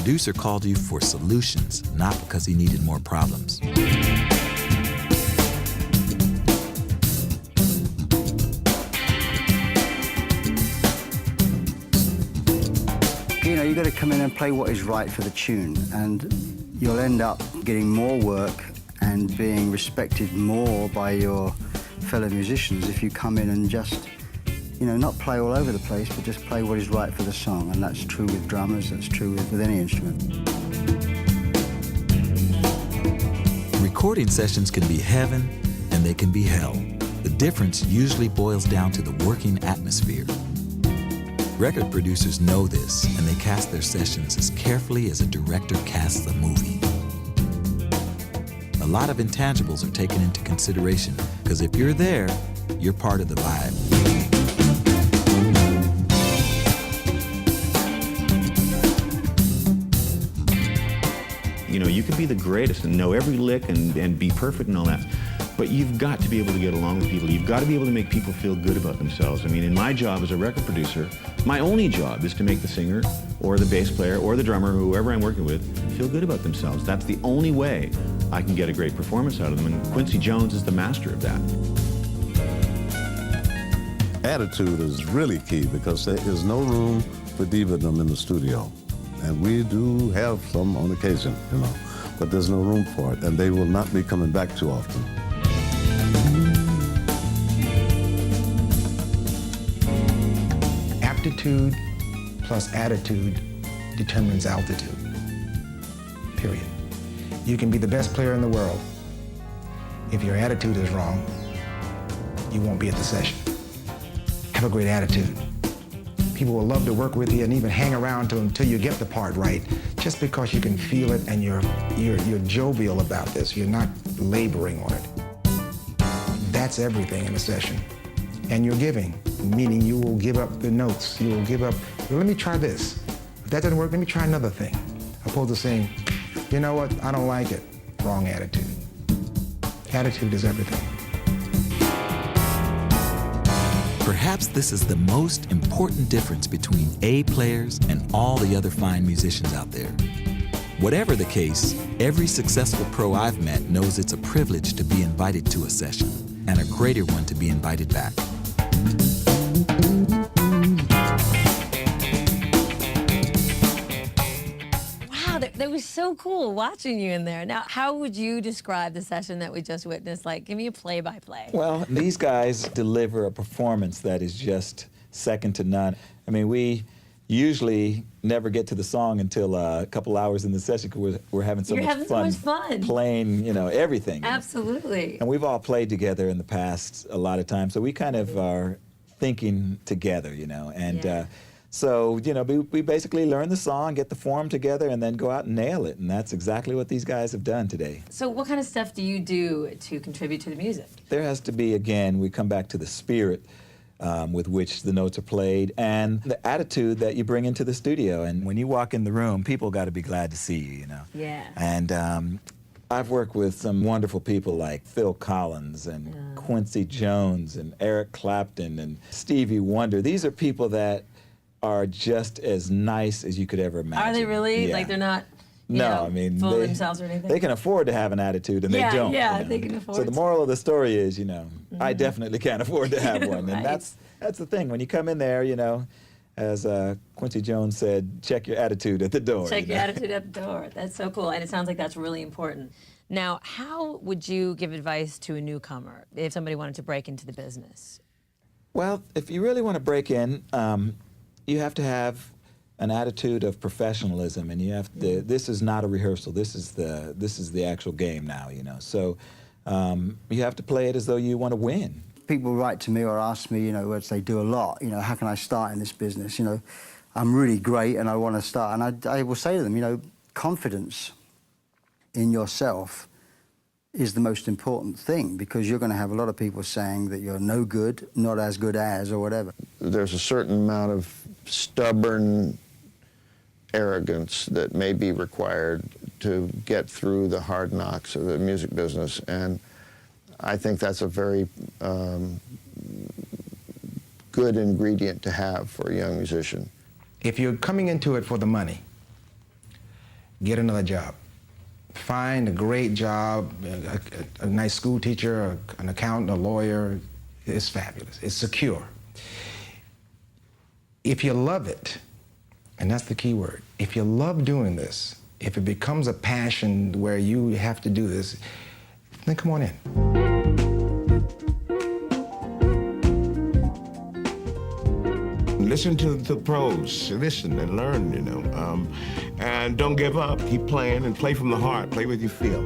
producer called you for solutions, not because he needed more problems. You know, you've got to come in and play what is right for the tune, and you'll end up getting more work and being respected more by your fellow musicians if you come in and just, you know, not play all over the place, but just play what is right for the song. And that's true with drummers, that's true with any instrument. Recording sessions can be heaven and they can be hell. The difference usually boils down to the working atmosphere. Record producers know this, and they cast their sessions as carefully as a director casts a movie. A lot of intangibles are taken into consideration, because if you're there, you're part of the vibe. You know, you can be the greatest and know every lick and be perfect and all that, but you've got to be able to get along with people. You've got to be able to make people feel good about themselves. I mean, in my job as a record producer, my only job is to make the singer or the bass player or the drummer, whoever I'm working with, feel good about themselves. That's the only way I can get a great performance out of them, and Quincy Jones is the master of that. Attitude is really key, because there is no room for divadom in the studio. And we do have some on occasion, you know, but there's no room for it, and they will not be coming back too often. Aptitude plus attitude determines altitude, period. You can be the best player in the world. If your attitude is wrong, you won't be at the session. Have a great attitude. People will love to work with you and even hang around until you get the part right, just because you can feel it and you're jovial about this. You're not laboring on it. That's everything in a session. And you're giving, meaning you will give up the notes. You will give up, well, let me try this. If that doesn't work, let me try another thing. Opposed to saying, you know what, I don't like it. Wrong attitude. Attitude is everything. Perhaps this is the most important difference between A players and all the other fine musicians out there. Whatever the case, every successful pro I've met knows it's a privilege to be invited to a session, and a greater one to be invited back. Wow, that was so cool watching you in there. Now, how would you describe the session that we just witnessed? Like, give me a play-by-play. Well, these guys deliver a performance that is just second to none. I mean, we usually never get to the song until a couple hours in the session, because we're having so much fun playing, you know, everything. Absolutely. And we've all played together in the past a lot of times, so we kind of are thinking together, you know. And so, you know, we basically learn the song, get the form together, and then go out and nail it. And that's exactly what these guys have done today. So what kind of stuff do you do to contribute to the music? There has to be, again, we come back to the spirit with which the notes are played, and the attitude that you bring into the studio. And when you walk in the room, people got to be glad to see you, you know. Yeah. And I've worked with some wonderful people like Phil Collins and Quincy Jones and Eric Clapton and Stevie Wonder. These are people that are just as nice as you could ever imagine. Are they really? Yeah. Like, they're not, you No, know, I mean, full of themselves or anything? they can afford to have an attitude, and they don't. Yeah, you know? they can afford So the to. moral of the story is, you know, I definitely can't afford to have one. Right. And that's the thing. When you come in there, you know, as Quincy Jones said, check your attitude at the door. Check you your know? attitude at the door. That's so cool, and it sounds like that's really important. Now, how would you give advice to a newcomer if somebody wanted to break into the business? Well, if you really want to break in, you have to have an attitude of professionalism, and you have to, this is not a rehearsal. This is the actual game now, you know. So you have to play it as though you want to win. People write to me or ask me, you know, which they do a lot, you know, how can I start in this business? You know, I'm really great and I want to start. And I will say to them, you know, confidence in yourself is the most important thing, because you're going to have a lot of people saying that you're no good, not as good as, or whatever. There's a certain amount of stubborn arrogance that may be required to get through the hard knocks of the music business, and I think that's a very good ingredient to have for a young musician. If you're coming into it for the money, get another job. Find a great job, a nice school teacher, an accountant, a lawyer. It's fabulous. It's secure. If you love it, and that's the key word, if you love doing this, if it becomes a passion where you have to do this, then come on in. Listen to the pros, listen and learn, you know, and don't give up. Keep playing and play from the heart, play with your feel.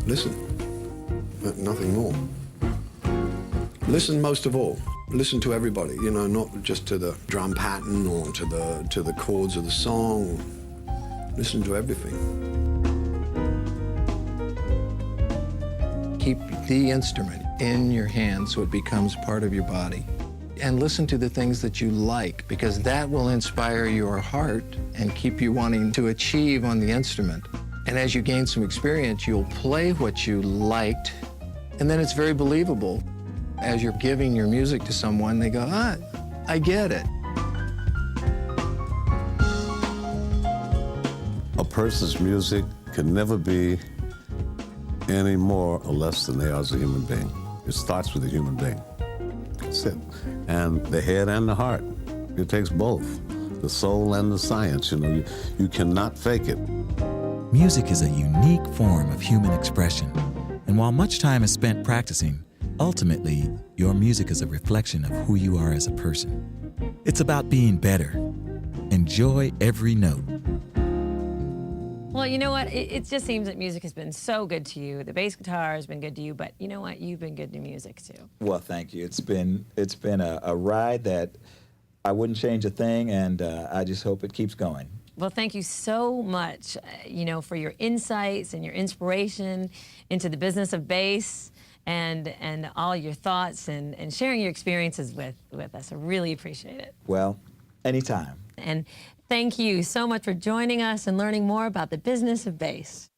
Listen, nothing more. Listen most of all. Listen to everybody, you know, not just to the drum pattern or to the chords of the song. Listen to everything. Keep the instrument in your hand so it becomes part of your body. And listen to the things that you like, because that will inspire your heart and keep you wanting to achieve on the instrument. And as you gain some experience, you'll play what you liked, and then it's very believable. As you're giving your music to someone, they go, I get it. A person's music can never be any more or less than they are as a human being. It starts with a human being. That's it. And the head and the heart. It takes both, the soul and the science. You know, you cannot fake it. Music is a unique form of human expression, and while much time is spent practicing, ultimately, your music is a reflection of who you are as a person. It's about being better. Enjoy every note. Well, you know what? It just seems that music has been so good to you. The bass guitar has been good to you, but you know what? You've been good to music too. Well, thank you. It's been a ride that I wouldn't change a thing, and I just hope it keeps going. Well, thank you so much, for your insights and your inspiration into the business of bass. And all your thoughts and sharing your experiences with us. I really appreciate it. Well, anytime. And thank you so much for joining us and learning more about the business of bass.